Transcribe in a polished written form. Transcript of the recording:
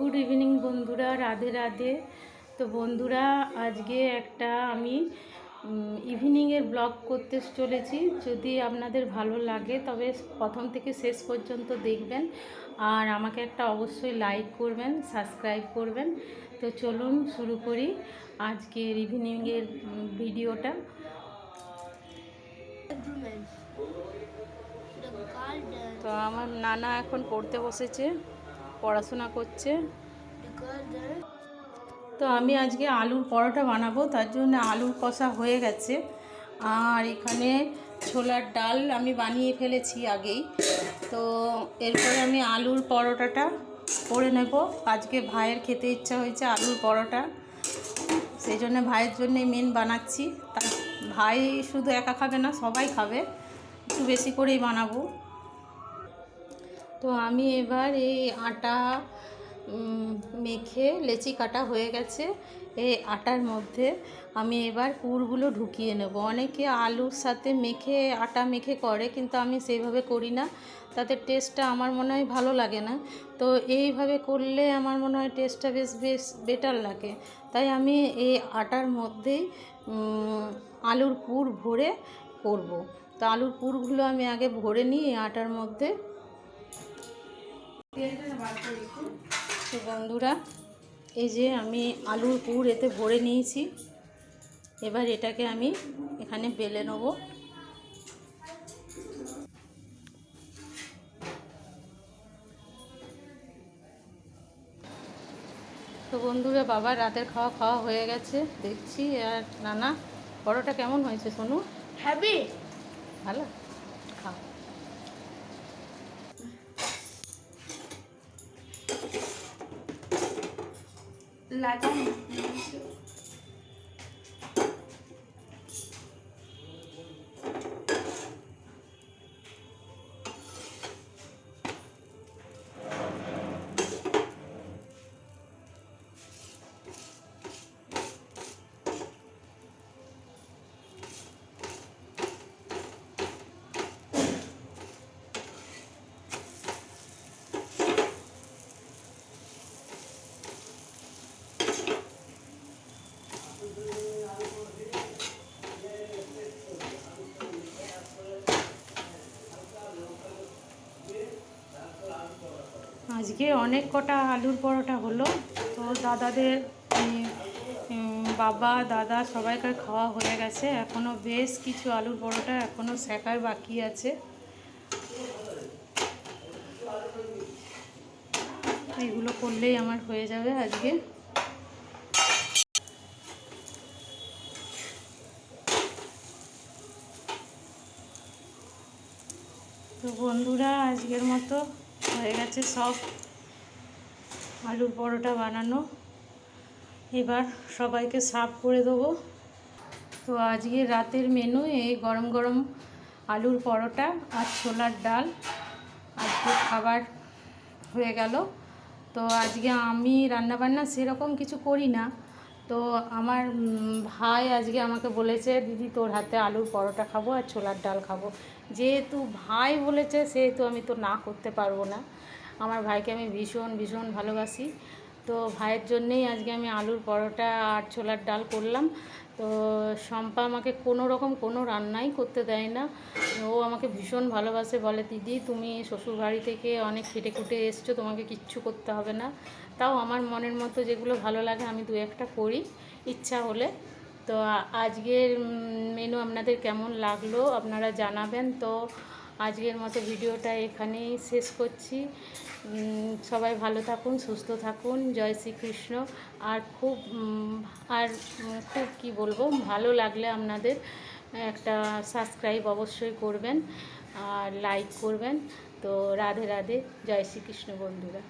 Good evening বন্ধুরা, রাধে রাধে। তো বন্ধুরা, আজকে একটা আমি ইভিনিংয়ের ব্লগ করতে চলেছি। যদি আপনাদের ভালো লাগে তবে প্রথম থেকে শেষ পর্যন্ত দেখবেন, আর আমাকে একটা অবশ্যই লাইক করবেন, সাবস্ক্রাইব করবেন। তো চলুন শুরু করি আজকের ইভিনিংয়ের ভিডিওটা। তো আমার নানা এখন পড়তে বসেছে, পড়াশোনা করছে। তো আমি আজকে আলুর পরোটা বানাবো, তার জন্য আলুর কষা হয়ে গেছে। আর এখানে ছোলার ডাল আমি বানিয়ে ফেলেছি আগেই। তো এরপরে আমি আলুর পরোটাটা করে নেব। আজকে ভাইয়ের খেতে ইচ্ছা হয়েছে আলুর পরোটা, সেই জন্য ভাইয়ের জন্যই মেন বানাচ্ছি। তার ভাই শুধু একা খাবে না, সবাই খাবে, একটু বেশি করেই বানাবো। তো আমি এবার এই আটা মেখে লেচি কাটা হয়ে গেছে। এই আটার মধ্যে আমি এবার পুরগুলো ঢুকিয়ে নেব। অনেকে আলুর সাথে মেখে আটা মেখে করে, কিন্তু আমি সেইভাবে করি না, তাতে টেস্টটা আমার মনে হয় ভালো লাগে না। তো এইভাবে করলে আমার মনে হয় টেস্টটা বেশ বেটার লাগে। তাই আমি এই আটার মধ্যেই আলুর পুর ভরে করব। তো আলুর পুরগুলো আমি আগে ভরে নিই এই আটার মধ্যে। তো বন্ধুরা, এই যে আমি আলুর পুর এতে ভরে নিয়েছি। এবার এটাকে আমি এখানে বেলে নেব। তো বন্ধুরা, বাবার রাতের খাওয়া হয়ে গেছে দেখছি। আর নানা, পরোটা কেমন হয়েছে সোনু? হ্যাপি, ভালো। খাও। লাগাম আজকে অনেক কটা আলুর পরোটা হলো। তো দাদাদের বাবা দাদা সবাইকার খাওয়া হয়ে গেছে। এখনও বেশ কিছু আলুর পরোটা এখনও সেকার বাকি আছে। এগুলো করলেই আমার হয়ে যাবে আজকে। তো বন্ধুরা, আজকের মতো হয়ে গেছে সব আলুর পরোটা বানানো। এবার সবাইকে সার্ভ করে দেবো। তো আজকে রাতের মেনু এই গরম গরম আলুর পরোটা আর ছোলার ডাল। আজকে খাবার হয়ে গেল। তো আজকে আমি রান্নাবান্না সেরকম কিছু করি না। তো আমার ভাই আজকে আমাকে বলেছে, দিদি তোর হাতে আলুর পরোটা খাবো আর ছোলার ডাল খাবো। যেহেতু ভাই বলেছে সেহেতু আমি তো না করতে পারবো না। আমার ভাইকে আমি ভীষণ ভালোবাসি। তো ভাইয়ের জন্যেই আজকে আমি আলুর পরোটা আর ছোলার ডাল করলাম। তো শম্পা আমাকে কোনো রকম কোনো রান্নাই করতে দেয় না। ও আমাকে ভীষণ ভালোবাসে, বলে দিদি তুমি শ্বশুরবাড়ি থেকে অনেক খেটে খুটে এসছো, তোমাকে কিচ্ছু করতে হবে না। তাও আমার মনের মতো যেগুলো ভালো লাগে আমি দু একটা করি ইচ্ছা হলে। তো আজকের মেনু আপনাদের কেমন লাগলো আপনারা জানাবেন। তো আজকের মতো ভিডিওটা এখানেই শেষ করছি। সবাই ভালো থাকুন, সুস্থ থাকুন। জয় শ্রীকৃষ্ণ। আর খুব কি বলবো, ভালো লাগলে আপনাদের একটা সাবস্ক্রাইব অবশ্যই করবেন আর লাইক করবেন। তো রাধে রাধে, জয় শ্রীকৃষ্ণ বন্ধুরা।